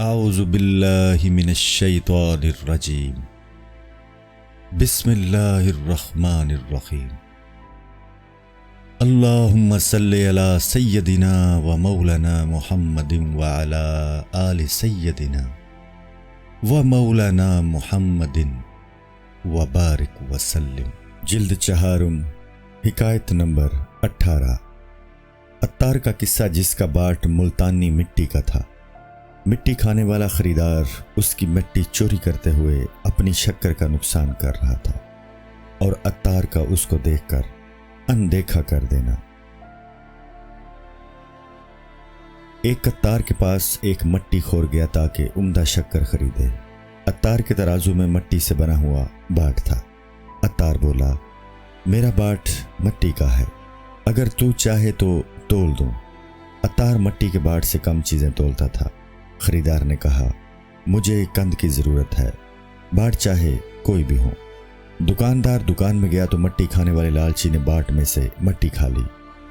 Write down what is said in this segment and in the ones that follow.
اعوذ باللہ من الشیطان الرجیم بسم اللہ الرحمن الرحیم اللہم صلی علی سیدنا و مولانا محمد وعلی آل سیدنا و مولانا محمد وبارک وسلم۔ جلد چہارم، حکایت نمبر 18۔ عطار کا قصہ جس کا باٹ ملتانی مٹی کا تھا۔ مٹی کھانے والا خریدار اس کی مٹی چوری کرتے ہوئے اپنی شکر کا نقصان کر رہا تھا اور عطار کا اس کو دیکھ کر اندیکھا کر دینا۔ ایک عطار کے پاس ایک مٹی خور گیا تاکہ عمدہ شکر خریدے۔ عطار کے ترازو میں مٹی سے بنا ہوا باٹ تھا۔ عطار بولا، میرا باٹ مٹی کا ہے، اگر تو چاہے تو تول دوں۔ عطار مٹی کے باٹ سے کم چیزیں تولتا تھا۔ خریدار نے کہا، مجھے کند کی ضرورت ہے، باٹ چاہے کوئی بھی ہو۔ دکاندار دکان میں گیا تو مٹی کھانے والے لالچی نے باٹ میں سے مٹی کھا لی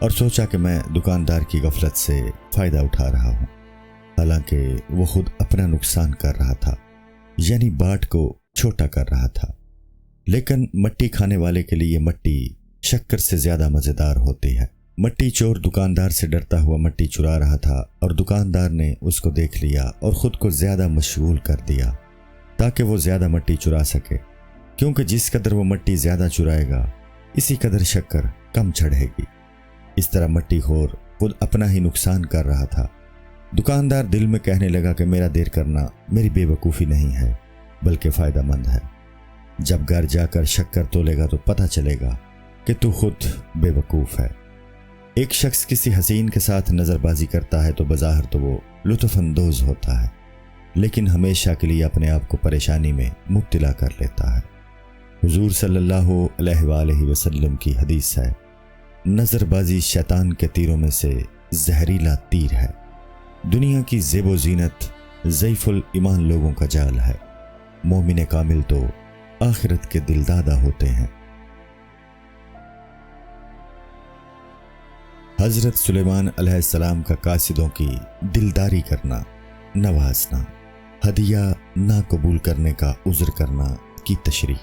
اور سوچا کہ میں دکاندار کی غفلت سے فائدہ اٹھا رہا ہوں، حالانکہ وہ خود اپنا نقصان کر رہا تھا، یعنی باٹ کو چھوٹا کر رہا تھا۔ لیکن مٹی کھانے والے کے لیے مٹی شکر سے زیادہ مزیدار ہوتی ہے۔ مٹی چور دکاندار سے ڈرتا ہوا مٹی چرا رہا تھا اور دکاندار نے اس کو دیکھ لیا اور خود کو زیادہ مشغول کر دیا تاکہ وہ زیادہ مٹی چرا سکے، کیونکہ جس قدر وہ مٹی زیادہ چرائے گا اسی قدر شکر کم چڑھے گی۔ اس طرح مٹی خور خود اپنا ہی نقصان کر رہا تھا۔ دکاندار دل میں کہنے لگا کہ میرا دیر کرنا میری بے وقوفی نہیں ہے بلکہ فائدہ مند ہے۔ جب گھر جا کر شکر تولے گا تو پتہ چلے گا کہ تو خود بے وقوف ہے۔ ایک شخص کسی حسین کے ساتھ نظر بازی کرتا ہے تو بظاہر تو وہ لطف اندوز ہوتا ہے، لیکن ہمیشہ کے لیے اپنے آپ کو پریشانی میں مبتلا کر لیتا ہے۔ حضور صلی اللہ علیہ وآلہ وسلم کی حدیث ہے، نظر بازی شیطان کے تیروں میں سے زہریلا تیر ہے۔ دنیا کی زیب و زینت ضعیف الایمان لوگوں کا جال ہے، مومن کامل تو آخرت کے دلدادہ ہوتے ہیں۔ حضرت سلیمان علیہ السلام کا قاصدوں کی دلداری کرنا، نوازنا، ہدیہ نہ قبول کرنے کا عذر کرنا کی تشریح۔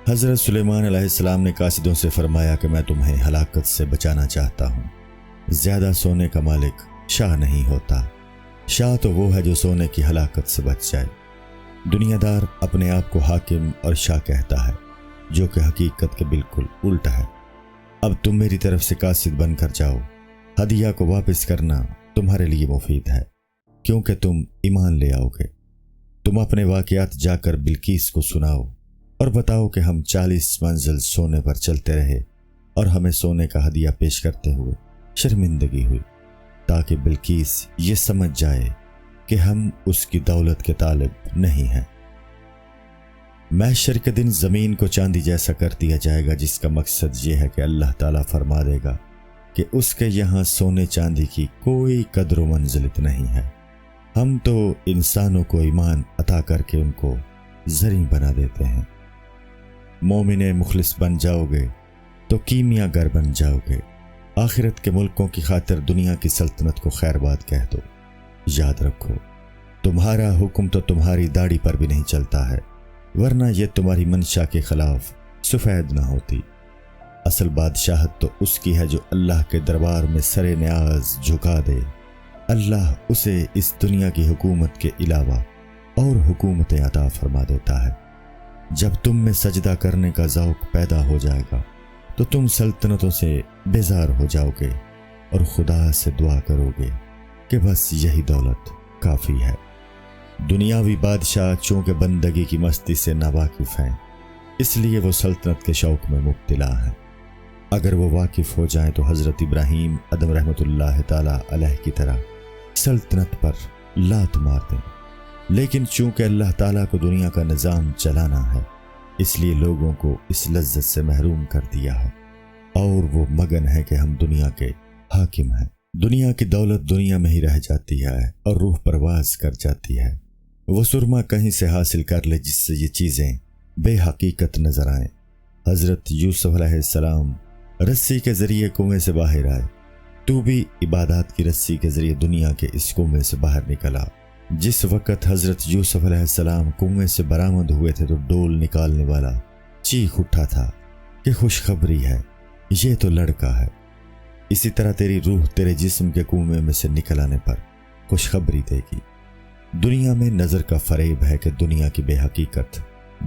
حضرت سلیمان علیہ السلام نے قاصدوں سے فرمایا کہ میں تمہیں ہلاکت سے بچانا چاہتا ہوں۔ زیادہ سونے کا مالک شاہ نہیں ہوتا، شاہ تو وہ ہے جو سونے کی ہلاکت سے بچ جائے۔ دنیا دار اپنے آپ کو حاکم اور شاہ کہتا ہے، جو کہ حقیقت کے بالکل الٹا ہے۔ اب تم میری طرف سے قاصد بن کر جاؤ، ہدیہ کو واپس کرنا تمہارے لیے مفید ہے، کیونکہ تم ایمان لے آؤ گے۔ تم اپنے واقعات جا کر بلقیس کو سناؤ اور بتاؤ کہ ہم 40 منزل سونے پر چلتے رہے اور ہمیں سونے کا ہدیہ پیش کرتے ہوئے شرمندگی ہوئی، تاکہ بلقیس یہ سمجھ جائے کہ ہم اس کی دولت کے طالب نہیں ہیں۔ محشر کے دن زمین کو چاندی جیسا کر دیا جائے گا، جس کا مقصد یہ ہے کہ اللہ تعالیٰ فرما دے گا کہ اس کے یہاں سونے چاندی کی کوئی قدر و منزلت نہیں ہے۔ ہم تو انسانوں کو ایمان عطا کر کے ان کو زریں بنا دیتے ہیں۔ مومن مخلص بن جاؤ گے تو کیمیا گر بن جاؤ گے۔ آخرت کے ملکوں کی خاطر دنیا کی سلطنت کو خیر بات کہہ دو۔ یاد رکھو، تمہارا حکم تو تمہاری داڑھی پر بھی نہیں چلتا ہے، ورنہ یہ تمہاری منشا کے خلاف سفید نہ ہوتی۔ اصل بادشاہت تو اس کی ہے جو اللہ کے دربار میں سر نیاز جھکا دے۔ اللہ اسے اس دنیا کی حکومت کے علاوہ اور حکومتیں عطا فرما دیتا ہے۔ جب تم میں سجدہ کرنے کا ذوق پیدا ہو جائے گا تو تم سلطنتوں سے بیزار ہو جاؤ گے اور خدا سے دعا کرو گے کہ بس یہی دولت کافی ہے۔ دنیاوی بادشاہ چونکہ بندگی کی مستی سے ناواقف ہیں، اس لیے وہ سلطنت کے شوق میں مبتلا ہیں۔ اگر وہ واقف ہو جائیں تو حضرت ابراہیم ادم رحمۃ اللہ تعالیٰ علیہ کی طرح سلطنت پر لات مار دیں، لیکن چونکہ اللہ تعالیٰ کو دنیا کا نظام چلانا ہے، اس لیے لوگوں کو اس لذت سے محروم کر دیا ہے، اور وہ مگن ہے کہ ہم دنیا کے حاکم ہیں۔ دنیا کی دولت دنیا میں ہی رہ جاتی ہے اور روح پرواز کر جاتی ہے۔ وہ سرما کہیں سے حاصل کر لے جس سے یہ چیزیں بے حقیقت نظر آئیں۔ حضرت یوسف علیہ السلام رسی کے ذریعے کنویں سے باہر آئے، تو بھی عبادات کی رسی کے ذریعے دنیا کے اس کنویں سے باہر نکلا۔ جس وقت حضرت یوسف علیہ السلام کنویں سے برآمد ہوئے تھے تو ڈول نکالنے والا چیخ اٹھا تھا کہ خوشخبری ہے، یہ تو لڑکا ہے۔ اسی طرح تیری روح تیرے جسم کے کنویں میں سے نکل آنے پر خوشخبری دے گی۔ دنیا میں نظر کا فریب ہے کہ دنیا کی بے حقیقت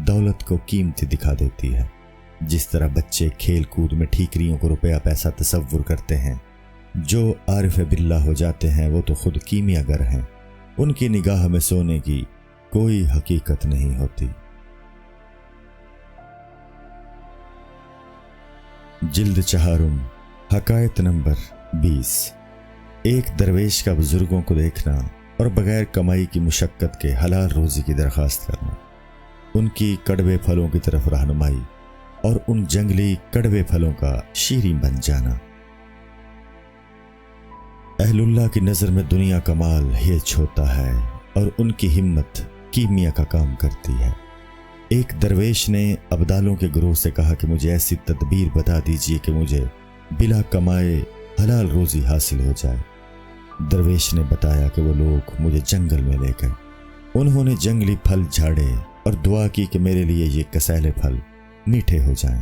دولت کو قیمتی دکھا دیتی ہے۔ جس طرح بچے کھیل کود میں ٹھیکریوں کو روپیہ پیسہ تصور کرتے ہیں، جو عارف باللہ ہو جاتے ہیں وہ تو خود کیمیا گر ہیں، ان کی نگاہ میں سونے کی کوئی حقیقت نہیں ہوتی۔ جلد چہارم، حکایت نمبر 20۔ ایک درویش کا بزرگوں کو دیکھنا اور بغیر کمائی کی مشقت کے حلال روزی کی درخواست کرنا، ان کی کڑوے پھلوں کی طرف رہنمائی اور ان جنگلی کڑوے پھلوں کا شیریں بن جانا۔ اہل اللہ کی نظر میں دنیا کا مال ہیچ ہوتا ہے اور ان کی ہمت کیمیا کا کام کرتی ہے۔ ایک درویش نے ابدالوں کے گروہ سے کہا کہ مجھے ایسی تدبیر بتا دیجیے کہ مجھے بلا کمائے حلال روزی حاصل ہو جائے۔ درویش نے بتایا کہ وہ لوگ مجھے جنگل میں لے گئے، انہوں نے جنگلی پھل جھاڑے اور دعا کی کہ میرے لیے یہ کسیلے پھل میٹھے ہو جائیں۔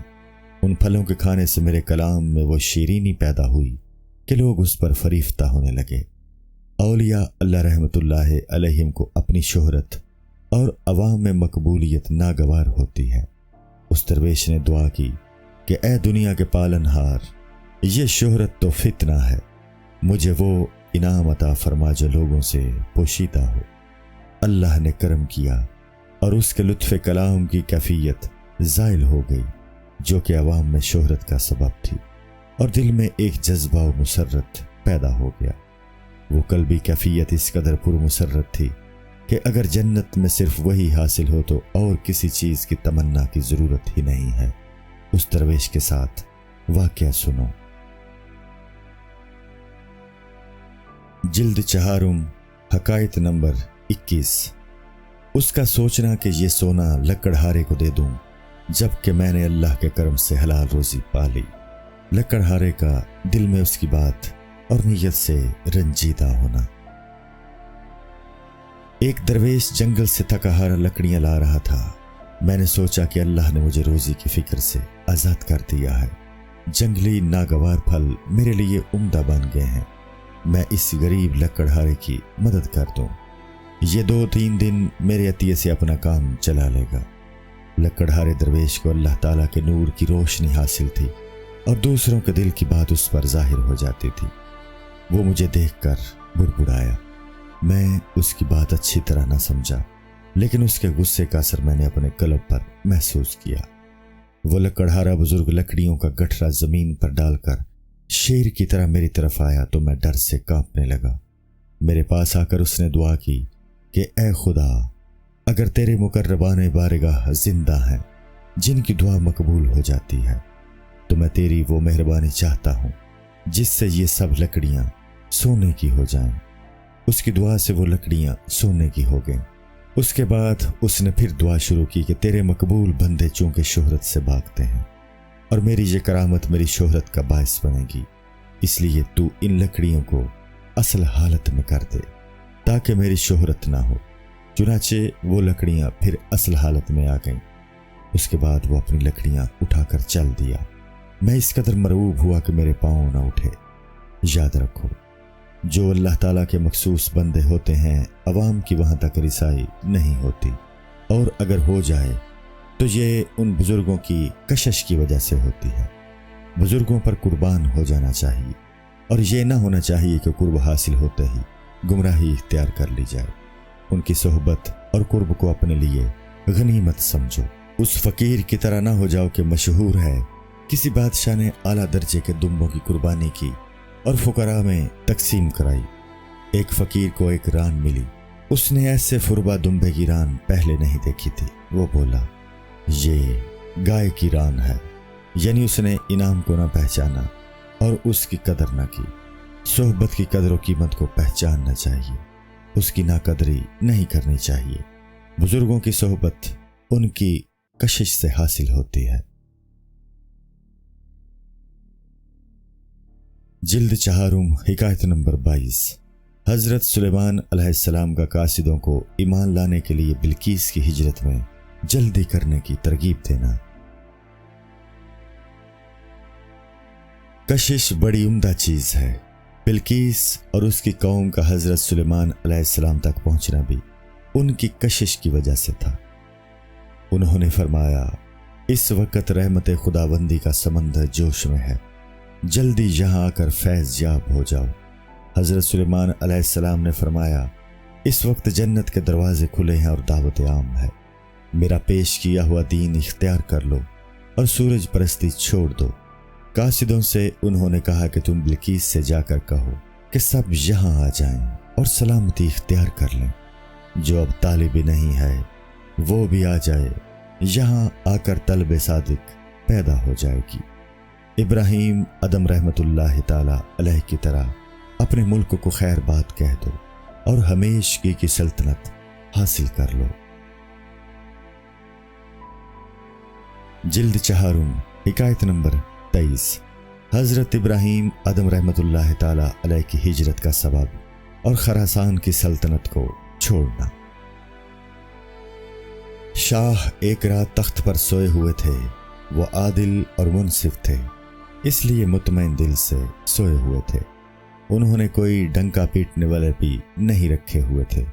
ان پھلوں کے کھانے سے میرے کلام میں وہ شیرینی پیدا ہوئی کہ لوگ اس پر فریفتہ ہونے لگے۔ اولیاء اللہ رحمت اللہ علیہم کو اپنی شہرت اور عوام میں مقبولیت ناگوار ہوتی ہے۔ اس درویش نے دعا کی کہ اے دنیا کے پالن ہار، یہ شہرت تو فتنہ ہے، مجھے وہ انعام عطا فرما جو لوگوں سے پوشیدہ ہو۔ اللہ نے کرم کیا اور اس کے لطف کلام کی کیفیت زائل ہو گئی جو کہ عوام میں شہرت کا سبب تھی، اور دل میں ایک جذبہ و مسرت پیدا ہو گیا۔ وہ قلبی کیفیت اس قدر پر مسرت تھی کہ اگر جنت میں صرف وہی حاصل ہو تو اور کسی چیز کی تمنا کی ضرورت ہی نہیں ہے۔ اس درویش کے ساتھ واقعہ سنو۔ جلد چہارم، حکایت نمبر 21۔ اس کا سوچنا کہ یہ سونا لکڑہارے کو دے دوں، جب کہ میں نے اللہ کے کرم سے حلال روزی پا لی۔ لکڑہارے کا دل میں اس کی بات اور نیت سے رنجیدہ ہونا۔ ایک درویش جنگل سے تھکا ہارا لکڑیاں لا رہا تھا۔ میں نے سوچا کہ اللہ نے مجھے روزی کی فکر سے آزاد کر دیا ہے، جنگلی ناگوار پھل میرے لیے عمدہ بن گئے ہیں، میں اس غریب لکڑہارے کی مدد کر دوں، یہ 2-3 دن میرے عطیے سے اپنا کام چلا لے گا۔ لکڑہارے درویش کو اللہ تعالیٰ کے نور کی روشنی حاصل تھی اور دوسروں کے دل کی بات اس پر ظاہر ہو جاتی تھی۔ وہ مجھے دیکھ کر بڑبڑایا۔ میں اس کی بات اچھی طرح نہ سمجھا، لیکن اس کے غصے کا اثر میں نے اپنے قلب پر محسوس کیا۔ وہ لکڑہارا بزرگ لکڑیوں کا گٹھرا زمین پر ڈال کر شیر کی طرح میری طرف آیا تو میں ڈر سے کانپنے لگا۔ میرے پاس آ کر اس نے دعا کی کہ اے خدا، اگر تیرے مقربان بارگاہ زندہ ہیں جن کی دعا مقبول ہو جاتی ہے تو میں تیری وہ مہربانی چاہتا ہوں جس سے یہ سب لکڑیاں سونے کی ہو جائیں۔ اس کی دعا سے وہ لکڑیاں سونے کی ہو گئیں۔ اس کے بعد اس نے پھر دعا شروع کی کہ تیرے مقبول بندے چونکہ شہرت سے بھاگتے ہیں اور میری یہ کرامت میری شہرت کا باعث بنے گی، اس لیے تو ان لکڑیوں کو اصل حالت میں کر دے تاکہ میری شہرت نہ ہو۔ چنانچہ وہ لکڑیاں پھر اصل حالت میں آ گئیں۔ اس کے بعد وہ اپنی لکڑیاں اٹھا کر چل دیا۔ میں اس قدر مرعوب ہوا کہ میرے پاؤں نہ اٹھے۔ یاد رکھو، جو اللہ تعالیٰ کے مخصوص بندے ہوتے ہیں عوام کی وہاں تک رسائی نہیں ہوتی، اور اگر ہو جائے تو یہ ان بزرگوں کی کشش کی وجہ سے ہوتی ہے۔ بزرگوں پر قربان ہو جانا چاہیے، اور یہ نہ ہونا چاہیے کہ قرب حاصل ہوتے ہی گمراہی اختیار کر لی جائے۔ ان کی صحبت اور قرب کو اپنے لیے غنیمت سمجھو۔ اس فقیر کی طرح نہ ہو جاؤ کہ مشہور ہے کسی بادشاہ نے اعلیٰ درجے کے دمبوں کی قربانی کی اور فقراء میں تقسیم کرائی۔ ایک فقیر کو ایک ران ملی، اس نے ایسے فربا دمبے کی ران پہلے نہیں دیکھی تھی۔ وہ بولا، یہ گائے کی ران ہے، یعنی اس نے انعام کو نہ پہچانا اور اس کی قدر نہ کی۔ صحبت کی قدر و قیمت کو پہچاننا چاہیے، اس کی ناقدری نہیں کرنی چاہیے۔ بزرگوں کی صحبت ان کی کشش سے حاصل ہوتی ہے۔ جلد چہارم حکایت نمبر 22۔ حضرت سلیمان علیہ السلام کا قاصدوں کو ایمان لانے کے لیے بلقیس کی ہجرت میں جلدی کرنے کی ترغیب دینا۔ کشش بڑی عمدہ چیز ہے۔ بلقیس اور اس کی قوم کا حضرت سلیمان علیہ السلام تک پہنچنا بھی ان کی کشش کی وجہ سے تھا۔ انہوں نے فرمایا، اس وقت رحمت خداوندی کا سمندر جوش میں ہے، جلدی یہاں آ کر فیض یاب ہو جاؤ۔ حضرت سلیمان علیہ السلام نے فرمایا، اس وقت جنت کے دروازے کھلے ہیں اور دعوت عام ہے، میرا پیش کیا ہوا دین اختیار کر لو اور سورج پرستی چھوڑ دو۔ قاصدوں سے انہوں نے کہا کہ تم بلقیس سے جا کر کہو کہ سب یہاں آ جائیں اور سلامتی اختیار کر لیں، جو اب طالب نہیں ہے وہ بھی آ جائے، یہاں آ کر طلب صادق پیدا ہو جائے گی۔ ابراہیم ادم رحمت اللہ تعالی علیہ کی طرح اپنے ملک کو خیر بات کہہ دو اور ہمیشگی کی سلطنت حاصل کر لو۔ جلد چہارم حکایت نمبر 23۔ حضرت ابراہیم ادم رحمت اللہ تعالی علیہ کی ہجرت کا سبب اور خراسان کی سلطنت کو چھوڑنا۔ شاہ ایک رات تخت پر سوئے ہوئے تھے، وہ عادل اور منصف تھے، اس لیے مطمئن دل سے سوئے ہوئے تھے۔ انہوں نے کوئی ڈنکا پیٹنے والے بھی نہیں رکھے ہوئے تھے۔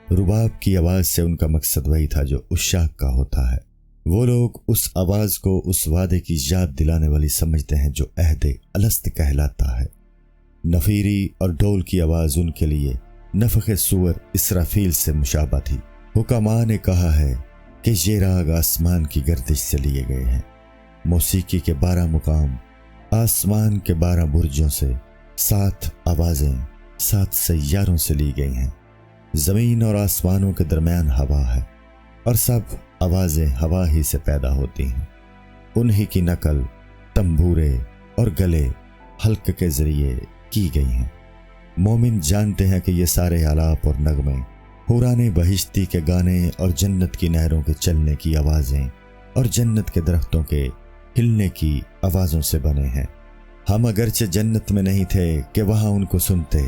رباب کی آواز سے ان کا مقصد وہی تھا جو عشاق کا ہوتا ہے۔ وہ لوگ اس آواز کو اس وعدے کی یاد دلانے والی سمجھتے ہیں جو عہد الست کہلاتا ہے۔ نفیری اور ڈول کی آواز ان کے لیے نفخ صور اسرافیل سے مشابہ تھی۔ حکماء نے کہا ہے کہ یہ راگ آسمان کی گردش سے لیے گئے ہیں۔ موسیقی کے 12 مقام آسمان کے 12 برجوں سے، 7 آوازیں 7 سیاروں سے لی گئی ہیں۔ زمین اور آسمانوں کے درمیان ہوا ہے اور سب آوازیں ہوا ہی سے پیدا ہوتی ہیں۔ انہی کی نقل تنبورے اور گلے حلق کے ذریعے کی گئی ہیں۔ مومن جانتے ہیں کہ یہ سارے آلاپ اور نغمے حوران بہشتی کے گانے اور جنت کی نہروں کے چلنے کی آوازیں اور جنت کے درختوں کے ہلنے کی آوازوں سے بنے ہیں۔ ہم اگرچہ جنت میں نہیں تھے کہ وہاں ان کو سنتے،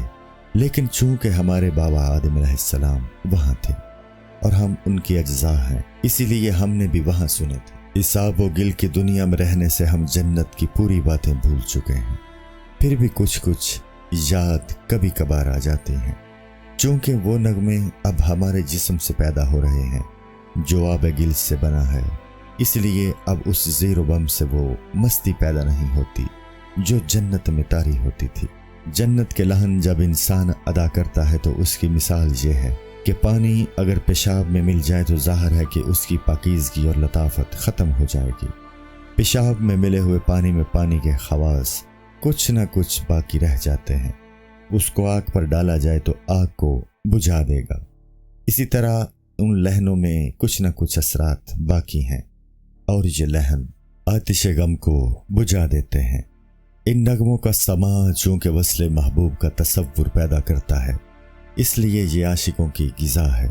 لیکن چونکہ ہمارے بابا آدم علیہ السلام وہاں تھے اور ہم ان کی اجزاء ہیں، اسی لیے ہم نے بھی وہاں سنے تھے۔ اس آب و گل کی دنیا میں رہنے سے ہم جنت کی پوری باتیں بھول چکے ہیں، پھر بھی کچھ یاد کبھی کبھار آ جاتی ہیں، چونکہ وہ نغمے اب ہمارے جسم سے پیدا ہو رہے ہیں جو آب گل سے بنا ہے، اس لیے اب اس زیر و بم سے وہ مستی پیدا نہیں ہوتی جو جنت میں طاری ہوتی تھی۔ جنت کے لہن جب انسان ادا کرتا ہے تو اس کی مثال یہ ہے کہ پانی اگر پیشاب میں مل جائے تو ظاہر ہے کہ اس کی پاکیزگی اور لطافت ختم ہو جائے گی۔ پیشاب میں ملے ہوئے پانی میں پانی کے خواص کچھ نہ کچھ باقی رہ جاتے ہیں، اس کو آگ پر ڈالا جائے تو آگ کو بجھا دے گا۔ اسی طرح ان لہنوں میں کچھ نہ کچھ اثرات باقی ہیں اور یہ لہن آتش غم کو بجھا دیتے ہیں۔ ان نغموں کا سماع چونکہ وصل محبوب کا تصور پیدا کرتا ہے، اس لیے یہ عاشقوں کی غذا ہے۔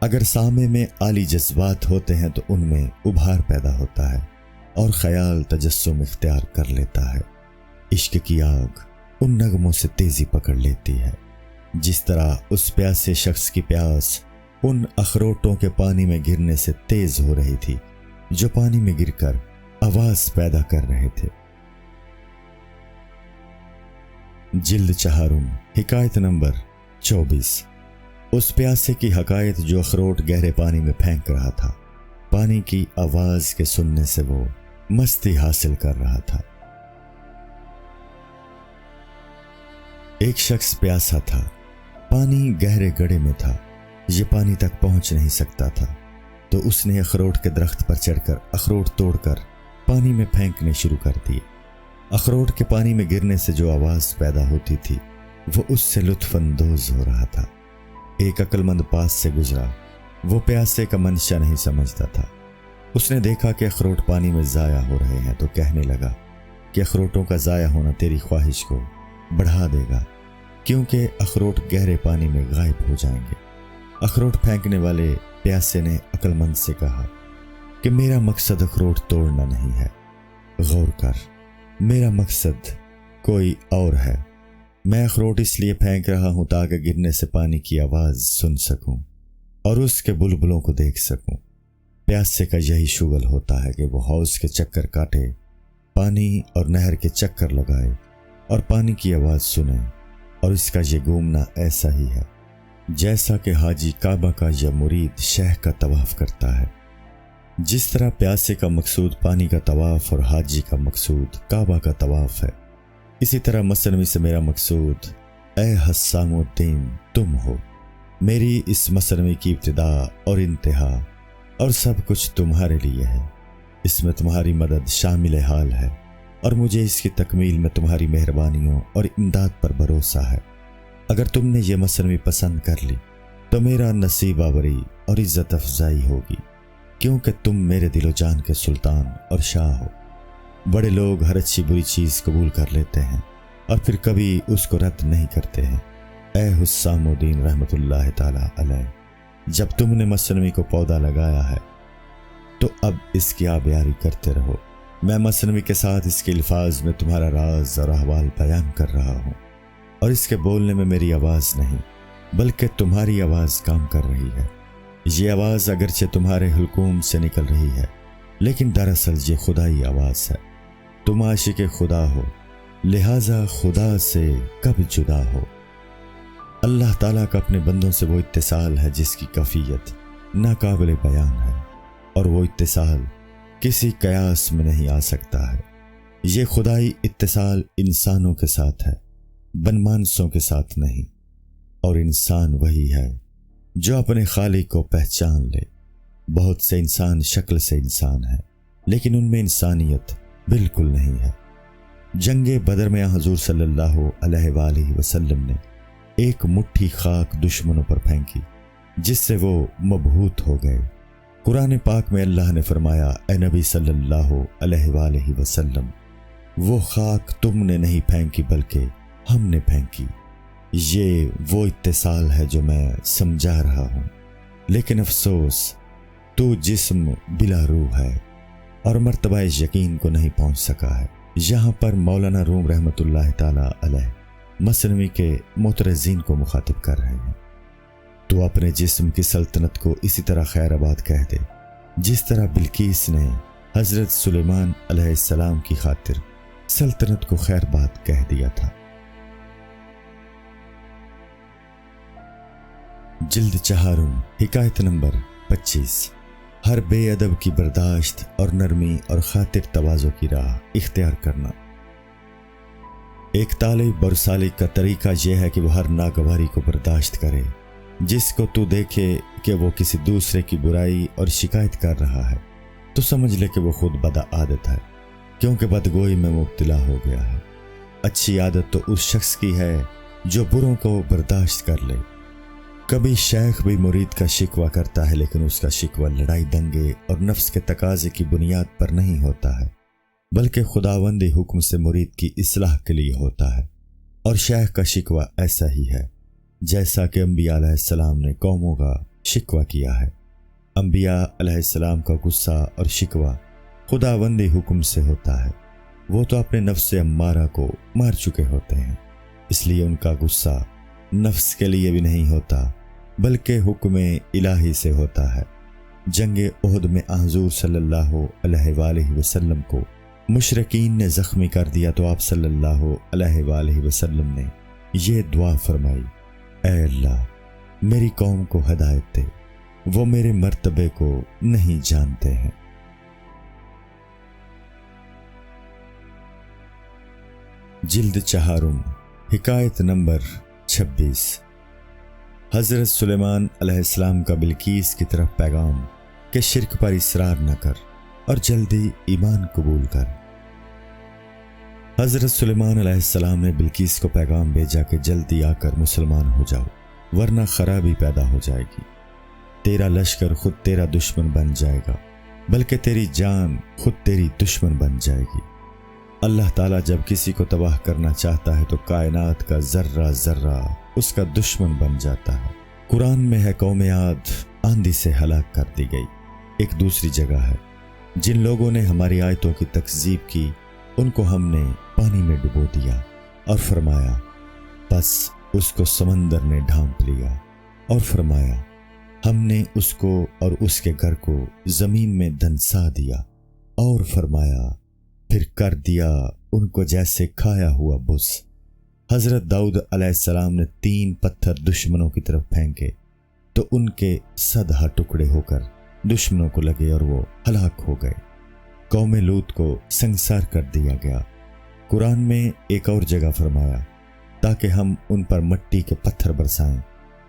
اگر سامع میں عالی جذبات ہوتے ہیں تو ان میں ابھار پیدا ہوتا ہے اور خیال تجسم اختیار کر لیتا ہے۔ عشق کی آگ ان نغموں سے تیزی پکڑ لیتی ہے، جس طرح اس پیاسے شخص کی پیاس ان اخروٹوں کے پانی میں گرنے سے تیز ہو رہی تھی جو پانی میں گر کر آواز پیدا کر رہے تھے۔ جلد چہارم حکایت نمبر 24۔ اس پیاسے کی حکایت جو اخروٹ گہرے پانی میں پھینک رہا تھا، پانی کی آواز کے سننے سے وہ مستی حاصل کر رہا تھا۔ ایک شخص پیاسا تھا، پانی گہرے گڑھے میں تھا، یہ پانی تک پہنچ نہیں سکتا تھا، تو اس نے اخروٹ کے درخت پر چڑھ کر اخروٹ توڑ کر پانی میں پھینکنے شروع کر دیے۔ اخروٹ کے پانی میں گرنے سے جو آواز پیدا ہوتی تھی وہ اس سے لطف اندوز ہو رہا تھا۔ ایک عقل مند پاس سے گزرا، وہ پیاسے کا منشا نہیں سمجھتا تھا۔ اس نے دیکھا کہ اخروٹ پانی میں ضائع ہو رہے ہیں تو کہنے لگا کہ اخروٹوں کا ضائع ہونا تیری خواہش کو بڑھا دے گا، کیونکہ اخروٹ گہرے پانی میں غائب ہو جائیں گے۔ اخروٹ پھینکنے والے پیاسے نے عقل مند سے کہا کہ میرا مقصد اخروٹ توڑنا نہیں ہے، غور کر، میرا مقصد کوئی اور ہے۔ میں اخروٹ اس لیے پھینک رہا ہوں تاکہ گرنے سے پانی کی آواز سن سکوں اور اس کے بلبلوں کو دیکھ سکوں۔ پیاسے کا یہی شغل ہوتا ہے کہ وہ حوض کے چکر کاٹے، پانی اور نہر کے چکر لگائے اور پانی کی آواز سنے، اور اس کا یہ گھومنا ایسا ہی ہے جیسا کہ حاجی کعبہ کا یا مرید شیخ کا طواف کرتا ہے۔ جس طرح پیاسے کا مقصود پانی کا طواف اور حاجی کا مقصود کعبہ کا طواف ہے، اسی طرح مثنوی سے میرا مقصود اے حسام الدین تم ہو۔ میری اس مثنوی کی ابتدا اور انتہا اور سب کچھ تمہارے لیے ہے۔ اس میں تمہاری مدد شامل حال ہے اور مجھے اس کی تکمیل میں تمہاری مہربانیوں اور امداد پر بھروسہ ہے۔ اگر تم نے یہ مثنوی پسند کر لی تو میرا نصیب آوری اور عزت افزائی ہوگی، کیونکہ تم میرے دل و جان کے سلطان اور شاہ ہو۔ بڑے لوگ ہر اچھی بری چیز قبول کر لیتے ہیں اور پھر کبھی اس کو رد نہیں کرتے ہیں۔ اے حسام الدین رحمت اللہ تعالی علیہ، جب تم نے مثنوی کو پودا لگایا ہے تو اب اس کی آبیاری کرتے رہو۔ میں مثنوی کے ساتھ اس کے الفاظ میں تمہارا راز اور احوال بیان کر رہا ہوں، اور اس کے بولنے میں میری آواز نہیں بلکہ تمہاری آواز کام کر رہی ہے۔ یہ آواز اگرچہ تمہارے حلقوم سے نکل رہی ہے، لیکن دراصل یہ خدائی آواز ہے۔ تم عاشق خدا ہو، لہٰذا خدا سے کب جدا ہو۔ اللہ تعالیٰ کا اپنے بندوں سے وہ اتصال ہے جس کی کیفیت ناقابل بیان ہے، اور وہ اتصال کسی قیاس میں نہیں آ سکتا ہے۔ یہ خدائی اتصال انسانوں کے ساتھ ہے، بنمانسوں کے ساتھ نہیں، اور انسان وہی ہے جو اپنے خالق کو پہچان لے۔ بہت سے انسان شکل سے انسان ہیں، لیکن ان میں انسانیت بالکل نہیں ہے۔ جنگ بدر میں حضور صلی اللہ علیہ وآلہ وسلم نے ایک مٹھی خاک دشمنوں پر پھینکی جس سے وہ مبہوت ہو گئے۔ قرآن پاک میں اللہ نے فرمایا، اے نبی صلی اللہ علیہ وآلہ وسلم، وہ خاک تم نے نہیں پھینکی بلکہ ہم نے پھینکی۔ یہ وہ اتصال ہے جو میں سمجھا رہا ہوں، لیکن افسوس تو جسم بلا روح ہے اور مرتبہ یقین کو نہیں پہنچ سکا ہے۔ یہاں پر مولانا روم رحمت اللہ تعالی علیہ مثنوی کے معترضین کو مخاطب کر رہے ہیں۔ تو اپنے جسم کی سلطنت کو اسی طرح خیر آباد کہہ دے جس طرح بلقیس نے حضرت سلیمان علیہ السلام کی خاطر سلطنت کو خیر آباد کہہ دیا تھا۔ جلد چہارم، حکایت نمبر 25۔ ہر بے ادب کی برداشت اور نرمی اور خاطر تواضع کی راہ اختیار کرنا۔ ایک طالب اور سالک کا طریقہ یہ ہے کہ وہ ہر ناگواری کو برداشت کرے جس کو تو دیکھے کہ وہ کسی دوسرے کی برائی اور شکایت کر رہا ہے تو سمجھ لے کہ وہ خود بدعادت ہے، کیونکہ بدگوئی میں مبتلا ہو گیا ہے۔ اچھی عادت تو اس شخص کی ہے جو بروں کو برداشت کر لے۔ کبھی شیخ بھی مرید کا شکوہ کرتا ہے، لیکن اس کا شکوہ لڑائی دنگے اور نفس کے تقاضے کی بنیاد پر نہیں ہوتا ہے، بلکہ خداوندی حکم سے مرید کی اصلاح کے لیے ہوتا ہے۔ اور شیخ کا شکوہ ایسا ہی ہے جیسا کہ انبیاء علیہ السلام نے قوموں کا شکوہ کیا ہے۔ انبیاء علیہ السلام کا غصہ اور شکوہ خداوندی حکم سے ہوتا ہے۔ وہ تو اپنے نفس امارہ کو مار چکے ہوتے ہیں، اس لیے ان کا غصہ نفس کے لیے بھی نہیں ہوتا بلکہ حکم الہی سے ہوتا ہے۔ جنگ احد میں حضور صلی اللہ علیہ وآلہ وسلم کو مشرکین نے زخمی کر دیا تو آپ صلی اللہ علیہ وآلہ وسلم نے یہ دعا فرمائی، اے اللہ میری قوم کو ہدایت دے، وہ میرے مرتبے کو نہیں جانتے ہیں۔ جلد چہارم، حکایت نمبر 26۔ حضرت سلیمان علیہ السلام کا بلقیس کی طرف پیغام کہ شرک پر اصرار نہ کر اور جلدی ایمان قبول کر۔ حضرت سلیمان علیہ السلام نے بلقیس کو پیغام بھیجا کہ جلدی آ کر مسلمان ہو جاؤ ورنہ خرابی پیدا ہو جائے گی۔ تیرا لشکر خود تیرا دشمن بن جائے گا، بلکہ تیری جان خود تیری دشمن بن جائے گی۔ اللہ تعالیٰ جب کسی کو تباہ کرنا چاہتا ہے تو کائنات کا ذرہ ذرہ اس کا دشمن بن جاتا ہے۔ قرآن میں ہے قوم عاد آندھی سے ہلاک کر دی گئی۔ ایک دوسری جگہ ہے جن لوگوں نے ہماری آیتوں کی تکذیب کی ان کو ہم نے پانی میں ڈبو دیا۔ اور فرمایا بس اس کو سمندر نے ڈھانپ لیا، اور فرمایا ہم نے اس کو اور اس کے گھر کو زمین میں دھنسا دیا، اور فرمایا پھر کر دیا ان کو جیسے کھایا ہوا بس۔ حضرت داؤد علیہ السلام نے 3 پتھر دشمنوں کی طرف پھینکے تو ان کے 100 ٹکڑے ہو کر دشمنوں کو لگے اور وہ ہلاک ہو گئے۔ قوم لوط کو سنگسار کر دیا گیا۔ قرآن میں ایک اور جگہ فرمایا تاکہ ہم ان پر مٹی کے پتھر برسائیں۔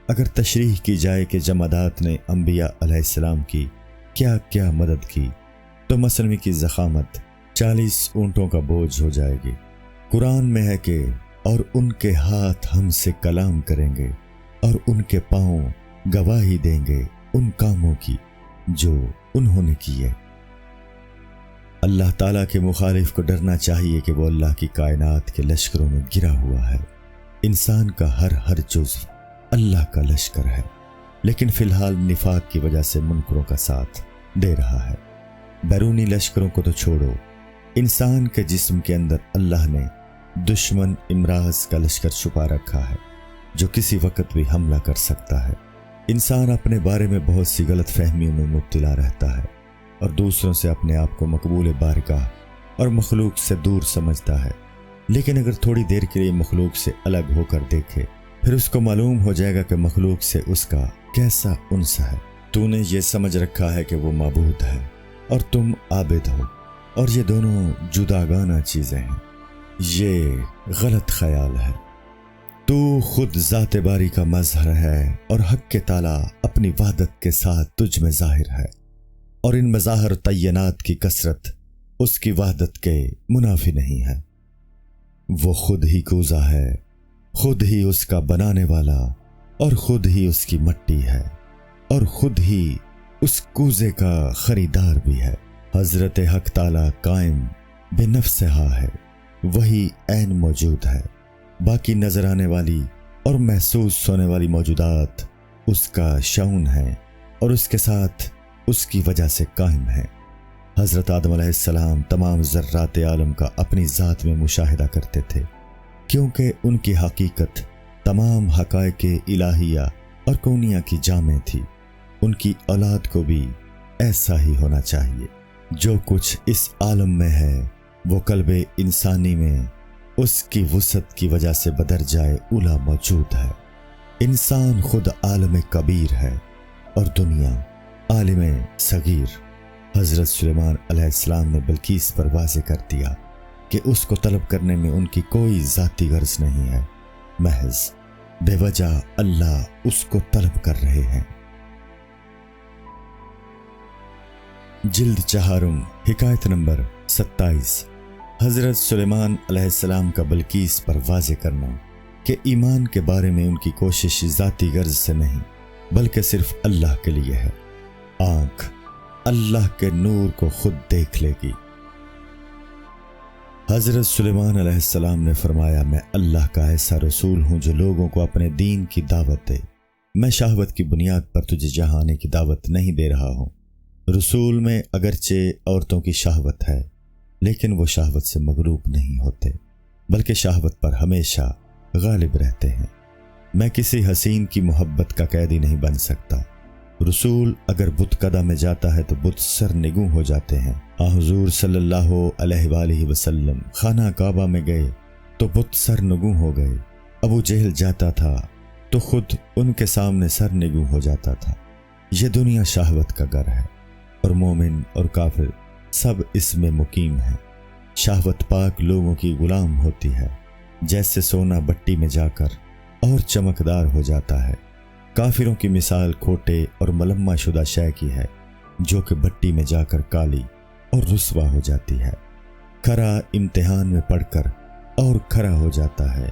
اگر تشریح کی جائے کہ جمادات نے انبیاء علیہ السلام کی کیا کیا مدد کی تو مثنوی کی ضخامت 40 اونٹوں کا بوجھ ہو جائے گی۔ قرآن میں ہے کہ اور ان کے ہاتھ ہم سے کلام کریں گے اور ان کے پاؤں گواہی دیں گے ان کاموں کی جو انہوں نے کیے۔ اللہ تعالیٰ کے مخالف کو ڈرنا چاہیے کہ وہ اللہ کی کائنات کے لشکروں میں گرا ہوا ہے۔ انسان کا ہر جزو اللہ کا لشکر ہے، لیکن فی الحال نفاق کی وجہ سے منکروں کا ساتھ دے رہا ہے۔ بیرونی لشکروں کو تو چھوڑو، انسان کے جسم کے اندر اللہ نے دشمن امراض کا لشکر چھپا رکھا ہے جو کسی وقت بھی حملہ کر سکتا ہے۔ انسان اپنے بارے میں بہت سی غلط فہمیوں میں مبتلا رہتا ہے اور دوسروں سے اپنے آپ کو مقبول بارگاہ اور مخلوق سے دور سمجھتا ہے، لیکن اگر تھوڑی دیر کے لیے مخلوق سے الگ ہو کر دیکھے پھر اس کو معلوم ہو جائے گا کہ مخلوق سے اس کا کیسا انس ہے۔ تو نے یہ سمجھ رکھا ہے کہ وہ معبود ہے اور تم عابد ہو، اور یہ دونوں جداگانہ چیزیں ہیں۔ یہ غلط خیال ہے۔ تو خود ذات باری کا مظہر ہے اور حق کے تعالیٰ اپنی وحدت کے ساتھ تجھ میں ظاہر ہے، اور ان مظاہر تعینات کی کثرت اس کی وحدت کے منافی نہیں ہے۔ وہ خود ہی کوزہ ہے، خود ہی اس کا بنانے والا، اور خود ہی اس کی مٹی ہے، اور خود ہی اس کوزے کا خریدار بھی ہے۔ حضرت حق تعالیٰ قائم بے نفس ہے، وہی عین موجود ہے۔ باقی نظر آنے والی اور محسوس ہونے والی موجودات اس کا شعون ہے اور اس کے ساتھ اس کی وجہ سے قائم ہے۔ حضرت آدم علیہ السلام تمام ذرات عالم کا اپنی ذات میں مشاہدہ کرتے تھے، کیونکہ ان کی حقیقت تمام حقائق الہیہ اور کونیہ کی جامع تھی۔ ان کی اولاد کو بھی ایسا ہی ہونا چاہیے۔ جو کچھ اس عالم میں ہے وہ قلب انسانی میں اس کی وسعت کی وجہ سے بدرجائے اولیٰ موجود ہے۔ انسان خود عالم کبیر ہے اور دنیا عالم صغیر۔ حضرت سلیمان علیہ السلام نے بلقیس پر واضح کر دیا کہ اس کو طلب کرنے میں ان کی کوئی ذاتی غرض نہیں ہے، محض بے وجہ اللہ اس کو طلب کر رہے ہیں۔ جلد 4 حکایت نمبر 27۔ حضرت سلیمان علیہ السلام کا بلقیس پر واضح کرنا کہ ایمان کے بارے میں ان کی کوشش ذاتی غرض سے نہیں بلکہ صرف اللہ کے لیے ہے۔ آنکھ اللہ کے نور کو خود دیکھ لے گی۔ حضرت سلیمان علیہ السلام نے فرمایا، میں اللہ کا ایسا رسول ہوں جو لوگوں کو اپنے دین کی دعوت دے۔ میں شہوت کی بنیاد پر تجھے جہاں آنے کی دعوت نہیں دے رہا ہوں۔ رسول میں اگرچہ عورتوں کی شہوت ہے لیکن وہ شہوت سے مغلوب نہیں ہوتے بلکہ شہوت پر ہمیشہ غالب رہتے ہیں۔ میں کسی حسین کی محبت کا قیدی نہیں بن سکتا۔ رسول اگر بت قدہ میں جاتا ہے تو بت سر نگوں ہو جاتے ہیں۔ حضور صلی اللہ علیہ وآلہ وسلم خانہ کعبہ میں گئے تو بت سر نگوں ہو گئے۔ ابو جہل جاتا تھا تو خود ان کے سامنے سر نگوں ہو جاتا تھا۔ یہ دنیا شہوت کا گھر ہے اور مومن اور کافر سب اس میں مقیم ہیں۔ شہوت پاک لوگوں کی غلام ہوتی ہے، جیسے سونا بٹی میں جا کر اور چمکدار ہو جاتا ہے۔ کافروں کی مثال کھوٹے اور ملمہ شدہ شے کی ہے جو کہ بٹی میں جا کر کالی اور رسوا ہو جاتی ہے۔ کھرا امتحان میں پڑھ کر اور کھرا ہو جاتا ہے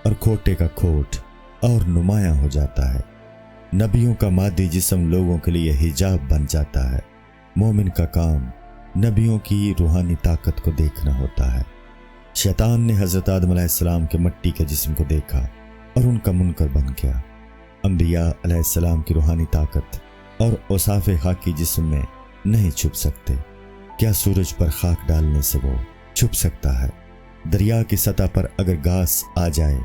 اور کھوٹے کا کھوٹ اور نمایاں ہو جاتا ہے۔ نبیوں کا مادی جسم لوگوں کے لیے حجاب بن جاتا ہے۔ مومن کا کام نبیوں کی روحانی طاقت کو دیکھنا ہوتا ہے۔ شیطان نے حضرت آدم علیہ السلام کے مٹی کے جسم کو دیکھا اور ان کا منکر بن گیا۔ انبیاء علیہ السلام کی روحانی طاقت اور اوصاف خاکی جسم میں نہیں چھپ سکتے۔ کیا سورج پر خاک ڈالنے سے وہ چھپ سکتا ہے؟ دریا کی سطح پر اگر گھاس آ جائے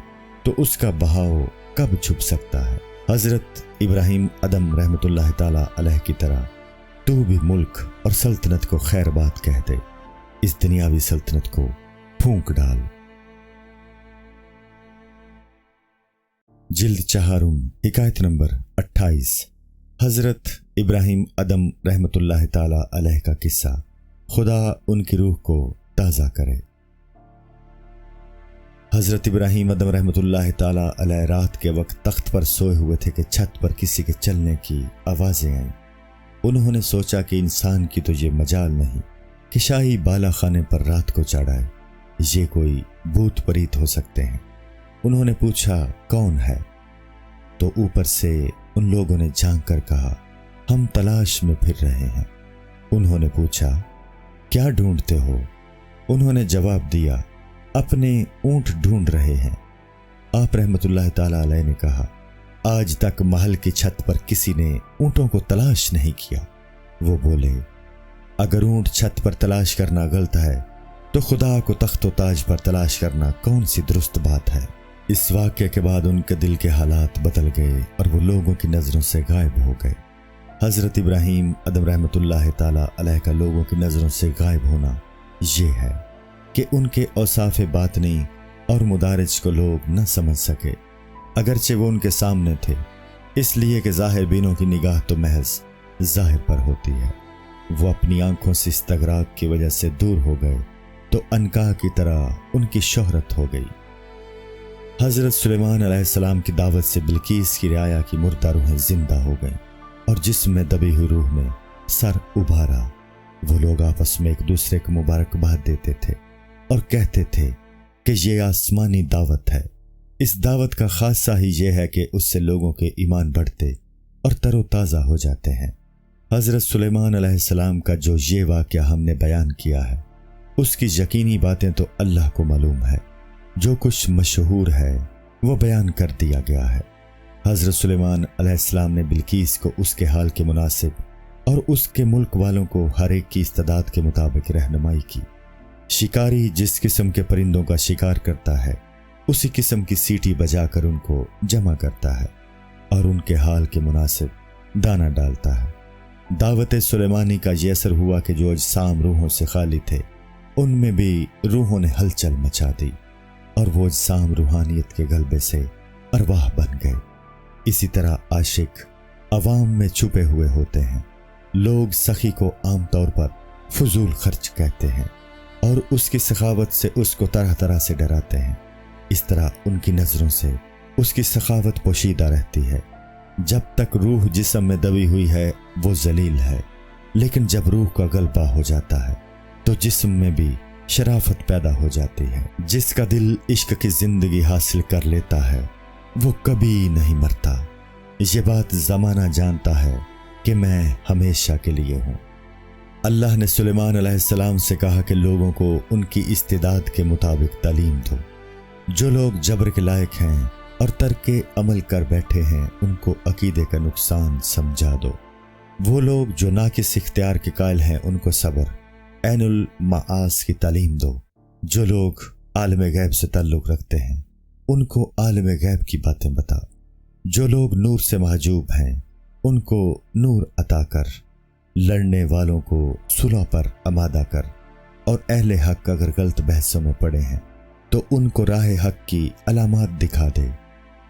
تو اس کا بہاؤ کب چھپ سکتا ہے؟ حضرت ابراہیم ادم رحمۃ اللہ تعالی علیہ کی طرح تو بھی ملک اور سلطنت کو خیر بات کہہ دے، اس دنیاوی سلطنت کو پھونک ڈال۔ جلد چہارم، حکایت نمبر 28، حضرت ابراہیم ادم رحمۃ اللہ تعالی علیہ کا قصہ، خدا ان کی روح کو تازہ کرے۔ حضرت ابراہیم ادم رحمۃ اللہ تعالی علیہ رات کے وقت تخت پر سوئے ہوئے تھے کہ چھت پر کسی کے چلنے کی آوازیں آئیں۔ انہوں نے سوچا کہ انسان کی تو یہ مجال نہیں کہ شاہی بالا خانے پر رات کو چڑھائے، یہ کوئی بھوت پریت ہو سکتے ہیں۔ انہوں نے پوچھا کون ہے؟ تو اوپر سے ان لوگوں نے جھانک کر کہا ہم تلاش میں پھر رہے ہیں۔ انہوں نے پوچھا کیا ڈھونڈتے ہو؟ انہوں نے جواب دیا اپنے اونٹ ڈھونڈ رہے ہیں۔ آپ رحمت اللہ تعالی علیہ نے کہا آج تک محل کی چھت پر کسی نے اونٹوں کو تلاش نہیں کیا۔ وہ بولے اگر اونٹ چھت پر تلاش کرنا غلط ہے تو خدا کو تخت و تاج پر تلاش کرنا کون سی درست بات ہے؟ اس واقعے کے بعد ان کے دل کے حالات بدل گئے اور وہ لوگوں کی نظروں سے غائب ہو گئے۔ حضرت ابراہیم ادم رحمۃ اللہ تعالی علیہ کا لوگوں کی نظروں سے غائب ہونا یہ ہے کہ ان کے اوصاف باطنی اور مدارج کو لوگ نہ سمجھ سکے، اگرچہ وہ ان کے سامنے تھے، اس لیے کہ ظاہر بینوں کی نگاہ تو محض ظاہر پر ہوتی ہے۔ وہ اپنی آنکھوں سے استغراق کی وجہ سے دور ہو گئے تو عنقا کی طرح ان کی شہرت ہو گئی۔ حضرت سلیمان علیہ السلام کی دعوت سے بلقیس کی رعایا کی مردہ روحیں زندہ ہو گئیں اور جسم میں دبی ہوئی روح نے سر ابھارا۔ وہ لوگ آپس میں ایک دوسرے کو مبارکباد دیتے تھے اور کہتے تھے کہ یہ آسمانی دعوت ہے۔ اس دعوت کا خاصہ ہی یہ ہے کہ اس سے لوگوں کے ایمان بڑھتے اور تر و تازہ ہو جاتے ہیں۔ حضرت سلیمان علیہ السلام کا جو یہ واقعہ ہم نے بیان کیا ہے اس کی یقینی باتیں تو اللہ کو معلوم ہے، جو کچھ مشہور ہے وہ بیان کر دیا گیا ہے۔ حضرت سلیمان علیہ السلام نے بلقیس کو اس کے حال کے مناسب اور اس کے ملک والوں کو ہر ایک کی استعداد کے مطابق رہنمائی کی۔ شکاری جس قسم کے پرندوں کا شکار کرتا ہے اسی قسم کی سیٹی بجا کر ان کو جمع کرتا ہے اور ان کے حال کے مناسب دانہ ڈالتا ہے۔ دعوت سلیمانی کا یہ اثر ہوا کہ جو اجسام روحوں سے خالی تھے ان میں بھی روحوں نے ہلچل مچا دی اور وہ اجسام روحانیت کے غلبے سے ارواح بن گئے۔ اسی طرح عاشق عوام میں چھپے ہوئے ہوتے ہیں۔ لوگ سخی کو عام طور پر فضول خرچ کہتے ہیں اور اس کی سخاوت سے اس کو طرح طرح سے ڈراتے ہیں۔ اس طرح ان کی نظروں سے اس کی سخاوت پوشیدہ رہتی ہے۔ جب تک روح جسم میں دبی ہوئی ہے وہ ذلیل ہے، لیکن جب روح کا غلبہ ہو جاتا ہے تو جسم میں بھی شرافت پیدا ہو جاتی ہے۔ جس کا دل عشق کی زندگی حاصل کر لیتا ہے وہ کبھی نہیں مرتا۔ یہ بات زمانہ جانتا ہے کہ میں ہمیشہ کے لیے ہوں۔ اللہ نے سلیمان علیہ السلام سے کہا کہ لوگوں کو ان کی استعداد کے مطابق تعلیم دو۔ جو لوگ جبر کے لائق ہیں اور ترک عمل کر بیٹھے ہیں ان کو عقیدے کا نقصان سمجھا دو۔ وہ لوگ جو ناقص اختیار کے قائل ہیں ان کو صبر، عین المعاص کی تعلیم دو۔ جو لوگ عالم غیب سے تعلق رکھتے ہیں ان کو عالم غیب کی باتیں بتا۔ جو لوگ نور سے محجوب ہیں ان کو نور عطا کر۔ لڑنے والوں کو صلح پر آمادہ کر، اور اہل حق اگر غلط بحثوں میں پڑے ہیں تو ان کو راہ حق کی علامات دکھا دے۔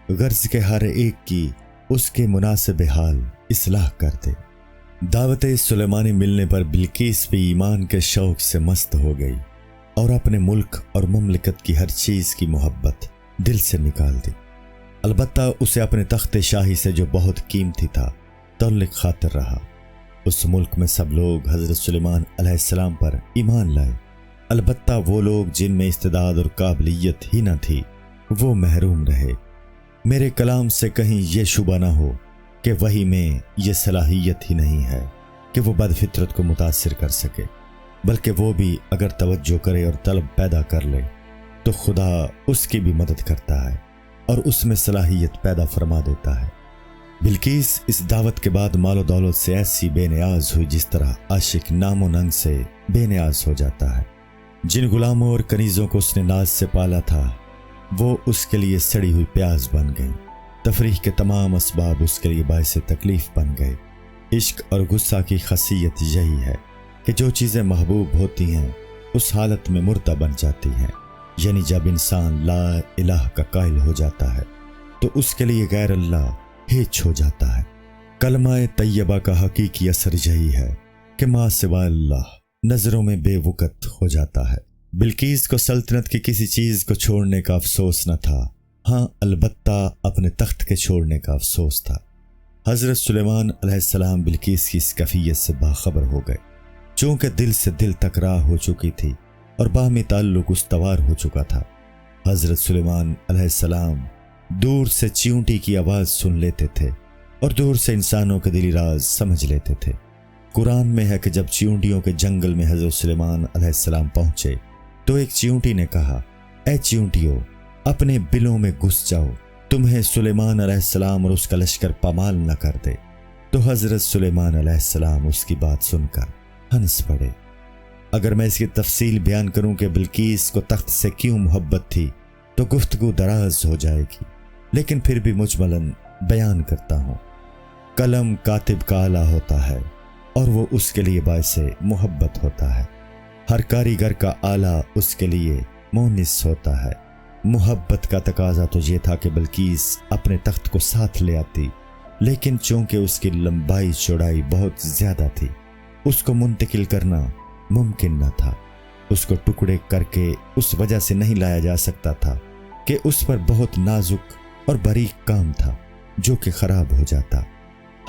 غرض کے ہر ایک کی اس کے مناسب حال اصلاح کر دے۔ دعوت سلیمانی ملنے پر بلقیس بھی ایمان کے شوق سے مست ہو گئی اور اپنے ملک اور مملکت کی ہر چیز کی محبت دل سے نکال دی۔ البتہ اسے اپنے تخت شاہی سے جو بہت قیمتی تھا تعلق خاطر رہا۔ اس ملک میں سب لوگ حضرت سلیمان علیہ السلام پر ایمان لائے، البتہ وہ لوگ جن میں استعداد اور قابلیت ہی نہ تھی وہ محروم رہے۔ میرے کلام سے کہیں یہ شبہ نہ ہو کہ وحی میں یہ صلاحیت ہی نہیں ہے کہ وہ بد فطرت کو متاثر کر سکے، بلکہ وہ بھی اگر توجہ کرے اور طلب پیدا کر لے تو خدا اس کی بھی مدد کرتا ہے اور اس میں صلاحیت پیدا فرما دیتا ہے۔ بلقیس اس دعوت کے بعد مال و دولت سے ایسی بے نیاز ہوئی جس طرح عاشق نام و ننگ سے بے نیاز ہو جاتا ہے۔ جن غلاموں اور کنیزوں کو اس نے ناز سے پالا تھا وہ اس کے لیے سڑی ہوئی پیاز بن گئیں۔ تفریح کے تمام اسباب اس کے لیے باعث تکلیف بن گئے۔ عشق اور غصہ کی خاصیت یہی ہے کہ جو چیزیں محبوب ہوتی ہیں اس حالت میں مردہ بن جاتی ہیں، یعنی جب انسان لا الہ کا قائل ہو جاتا ہے تو اس کے لیے غیر اللہ ہیچ ہو جاتا ہے۔ کلمہ طیبہ کا حقیقی اثر یہی ہے کہ ما سوا اللہ نظروں میں بے وقت ہو جاتا ہے۔ بلقیس کو سلطنت کی کسی چیز کو چھوڑنے کا افسوس نہ تھا، ہاں البتہ اپنے تخت کے چھوڑنے کا افسوس تھا۔ حضرت سلیمان علیہ السلام بلقیس کی اس کیفیت سے باخبر ہو گئے، چونکہ دل سے دل تکرار ہو چکی تھی اور باہمی تعلق استوار ہو چکا تھا۔ حضرت سلیمان علیہ السلام دور سے چیونٹی کی آواز سن لیتے تھے اور دور سے انسانوں کے دلی راز سمجھ لیتے تھے۔ قرآن میں ہے کہ جب چیونٹیوں کے جنگل میں حضرت سلیمان علیہ السلام پہنچے تو ایک چیونٹی نے کہا، اے چیونٹیوں اپنے بلوں میں گھس جاؤ، تمہیں سلیمان علیہ السلام اور اس کا لشکر پامال نہ کر دے۔ تو حضرت سلیمان علیہ السلام اس کی بات سن کر ہنس پڑے۔ اگر میں اس کی تفصیل بیان کروں کہ بلقیس کو تخت سے کیوں محبت تھی تو گفتگو دراز ہو جائے گی، لیکن پھر بھی مجملاً بیان کرتا ہوں۔ قلم کاتب کا آلہ ہوتا ہے اور وہ اس کے لیے باعث محبت ہوتا ہے۔ ہر کاریگر کا آلہ اس کے لیے مونس ہوتا ہے۔ محبت کا تقاضا تو یہ تھا کہ بلقیس اپنے تخت کو ساتھ لے آتی، لیکن چونکہ اس کی لمبائی چوڑائی بہت زیادہ تھی اس کو منتقل کرنا ممکن نہ تھا۔ اس کو ٹکڑے کر کے اس وجہ سے نہیں لایا جا سکتا تھا کہ اس پر بہت نازک اور باریک کام تھا جو کہ خراب ہو جاتا۔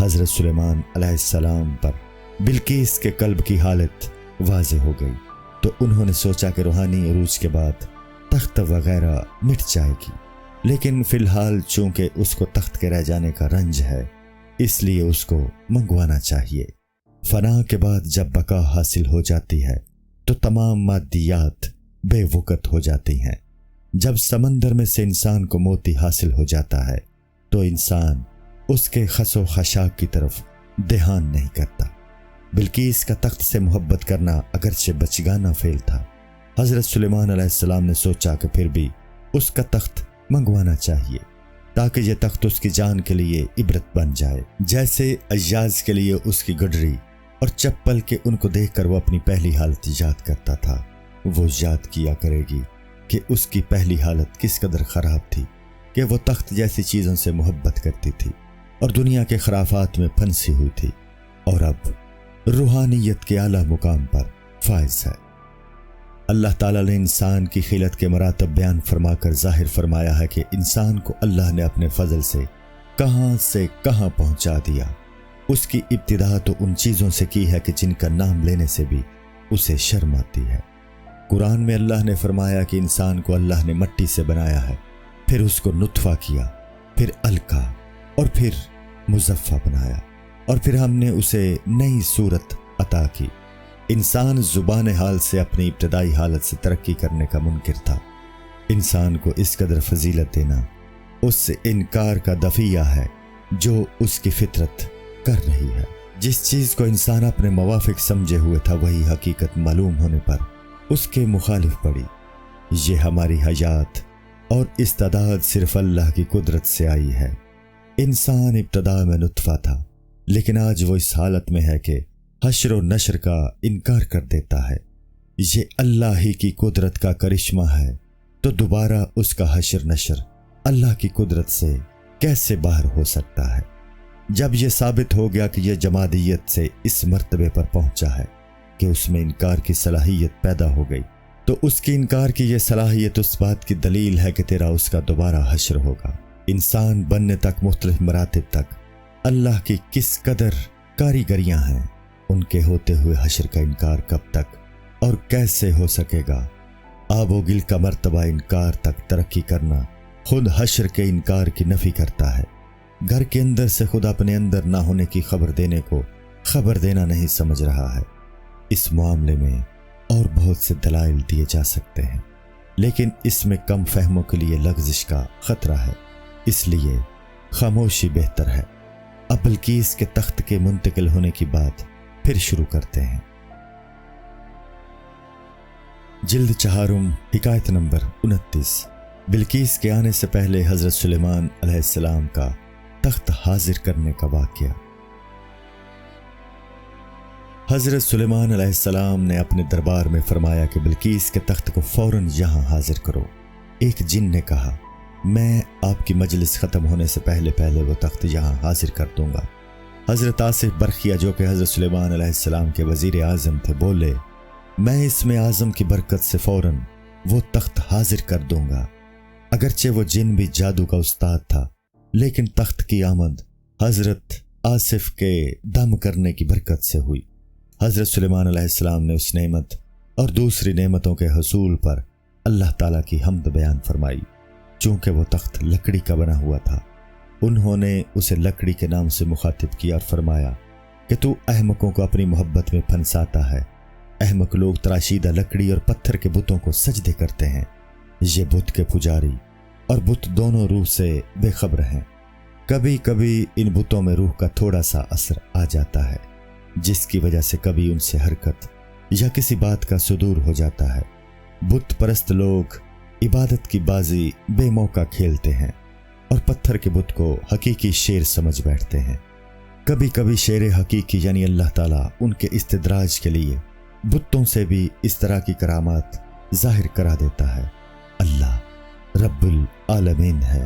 حضرت سلیمان علیہ السلام پر بلقیس کے قلب کی حالت واضح ہو گئی تو انہوں نے سوچا کہ روحانی عروج کے بعد تخت وغیرہ مٹ جائے گی، لیکن فی الحال چونکہ اس کو تخت کے رہ جانے کا رنج ہے اس لیے اس کو منگوانا چاہیے۔ فنا کے بعد جب بقا حاصل ہو جاتی ہے تو تمام مادیات بے وقت ہو جاتی ہیں۔ جب سمندر میں سے انسان کو موتی حاصل ہو جاتا ہے تو انسان اس کے خس و خشاک کی طرف دھیان نہیں کرتا۔ بلقیس کا تخت سے محبت کرنا اگرچہ بچگانہ فعل تھا، حضرت سلیمان علیہ السلام نے سوچا کہ پھر بھی اس کا تخت منگوانا چاہیے تاکہ یہ تخت اس کی جان کے لیے عبرت بن جائے، جیسے ایاز کے لیے اس کی گڈری اور چپل کے ان کو دیکھ کر وہ اپنی پہلی حالت یاد کرتا تھا۔ وہ یاد کیا کرے گی کہ اس کی پہلی حالت کس قدر خراب تھی کہ وہ تخت جیسی چیزوں سے محبت کرتی تھی اور دنیا کے خرافات میں پھنسی ہوئی تھی، اور اب روحانیت کے اعلیٰ مقام پر فائز ہے۔ اللہ تعالیٰ نے انسان کی خلقت کے مراتب بیان فرما کر ظاہر فرمایا ہے کہ انسان کو اللہ نے اپنے فضل سے کہاں پہنچا دیا۔ اس کی ابتدا تو ان چیزوں سے کی ہے کہ جن کا نام لینے سے بھی اسے شرم آتی ہے۔ قرآن میں اللہ نے فرمایا کہ انسان کو اللہ نے مٹی سے بنایا ہے، پھر اس کو نطفہ کیا، پھر علقہ اور پھر مضغہ بنایا، اور پھر ہم نے اسے نئی صورت عطا کی۔ انسان زبان حال سے اپنی ابتدائی حالت سے ترقی کرنے کا منکر تھا۔ انسان کو اس قدر فضیلت دینا اس سے انکار کا دفعہ ہے جو اس کی فطرت کر رہی ہے۔ جس چیز کو انسان اپنے موافق سمجھے ہوئے تھا وہی حقیقت معلوم ہونے پر اس کے مخالف پڑی۔ یہ ہماری حیات اور استعداد صرف اللہ کی قدرت سے آئی ہے۔ انسان ابتدا میں نطفہ تھا، لیکن آج وہ اس حالت میں ہے کہ حشر و نشر کا انکار کر دیتا ہے۔ یہ اللہ ہی کی قدرت کا کرشمہ ہے، تو دوبارہ اس کا حشر نشر اللہ کی قدرت سے کیسے باہر ہو سکتا ہے؟ جب یہ ثابت ہو گیا کہ یہ جمادیت سے اس مرتبے پر پہنچا ہے کہ اس میں انکار کی صلاحیت پیدا ہو گئی، تو اس کی انکار کی یہ صلاحیت اس بات کی دلیل ہے کہ تیرا اس کا دوبارہ حشر ہوگا۔ انسان بننے تک مختلف مراتب تک اللہ کی کس قدر کاریگریاں ہیں، ان کے ہوتے ہوئے حشر کا انکار کب تک اور کیسے ہو سکے گا؟ آب و گل کا مرتبہ انکار تک ترقی کرنا خود حشر کے انکار کی نفی کرتا ہے۔ گھر کے اندر سے خود اپنے اندر نہ ہونے کی خبر دینے کو خبر دینا نہیں سمجھ رہا ہے۔ اس معاملے میں اور بہت سے دلائل دیے جا سکتے ہیں، لیکن اس میں کم فہموں کے لیے لغزش کا خطرہ ہے، اس لیے خاموشی بہتر ہے۔ اب بلقیس کے تخت کے منتقل ہونے کی بات پھر شروع کرتے ہیں۔ جلد چہارم حکایت نمبر 29۔ بلقیس کے آنے سے پہلے حضرت سلیمان علیہ السلام کا تخت حاضر کرنے کا واقعہ۔ حضرت سلیمان علیہ السلام نے اپنے دربار میں فرمایا کہ بلقیس کے تخت کو فوراً یہاں حاضر کرو۔ ایک جن نے کہا، میں آپ کی مجلس ختم ہونے سے پہلے وہ تخت یہاں حاضر کر دوں گا۔ حضرت آصف برخیہ جو کہ حضرت سلیمان علیہ السلام کے وزیر اعظم تھے بولے، میں اسم اعظم کی برکت سے فوراً وہ تخت حاضر کر دوں گا۔ اگرچہ وہ جن بھی جادو کا استاد تھا، لیکن تخت کی آمد حضرت آصف کے دم کرنے کی برکت سے ہوئی۔ حضرت سلیمان علیہ السلام نے اس نعمت اور دوسری نعمتوں کے حصول پر اللہ تعالیٰ کی حمد بیان فرمائی۔ چونکہ وہ تخت لکڑی کا بنا ہوا تھا، انہوں نے اسے لکڑی کے نام سے مخاطب کیا اور فرمایا کہ تو احمقوں کو اپنی محبت میں پھنساتا ہے۔ احمق لوگ تراشیدہ لکڑی اور پتھر کے بتوں کو سجدے کرتے ہیں۔ یہ بت کے پجاری اور بت دونوں روح سے بے خبر ہیں۔ کبھی کبھی ان بتوں میں روح کا تھوڑا سا اثر آ جاتا ہے، جس کی وجہ سے کبھی ان سے حرکت یا کسی بات کا صدور ہو جاتا ہے۔ بت پرست لوگ عبادت کی بازی بے موقع کھیلتے ہیں اور پتھر کے بت کو حقیقی شیر سمجھ بیٹھتے ہیں۔ کبھی کبھی شیر حقیقی یعنی اللہ تعالیٰ ان کے استدراج کے لیے بتوں سے بھی اس طرح کی کرامات ظاہر کرا دیتا ہے۔ اللہ رب العالمین ہے،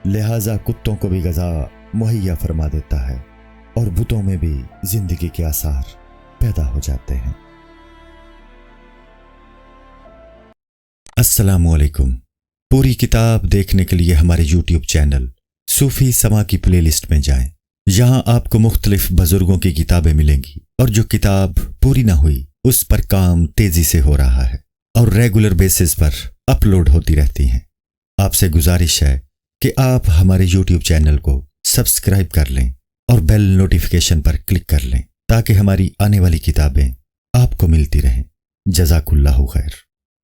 لہٰذا کتوں کو بھی غذا مہیا فرما دیتا ہے اور بتوں میں بھی زندگی کے آثار پیدا ہو جاتے ہیں۔ السلام علیکم۔ پوری کتاب دیکھنے کے لیے ہمارے یوٹیوب چینل صوفی سما کی پلے لسٹ میں جائیں۔ یہاں آپ کو مختلف بزرگوں کی کتابیں ملیں گی، اور جو کتاب پوری نہ ہوئی اس پر کام تیزی سے ہو رہا ہے اور ریگولر بیسس پر اپلوڈ ہوتی رہتی ہیں۔ آپ سے گزارش ہے کہ آپ ہمارے یوٹیوب چینل کو سبسکرائب کر لیں اور بیل نوٹیفیکیشن پر کلک کر لیں تاکہ ہماری آنے والی کتابیں آپ کو ملتی رہیں۔ جزاک اللہ خیر۔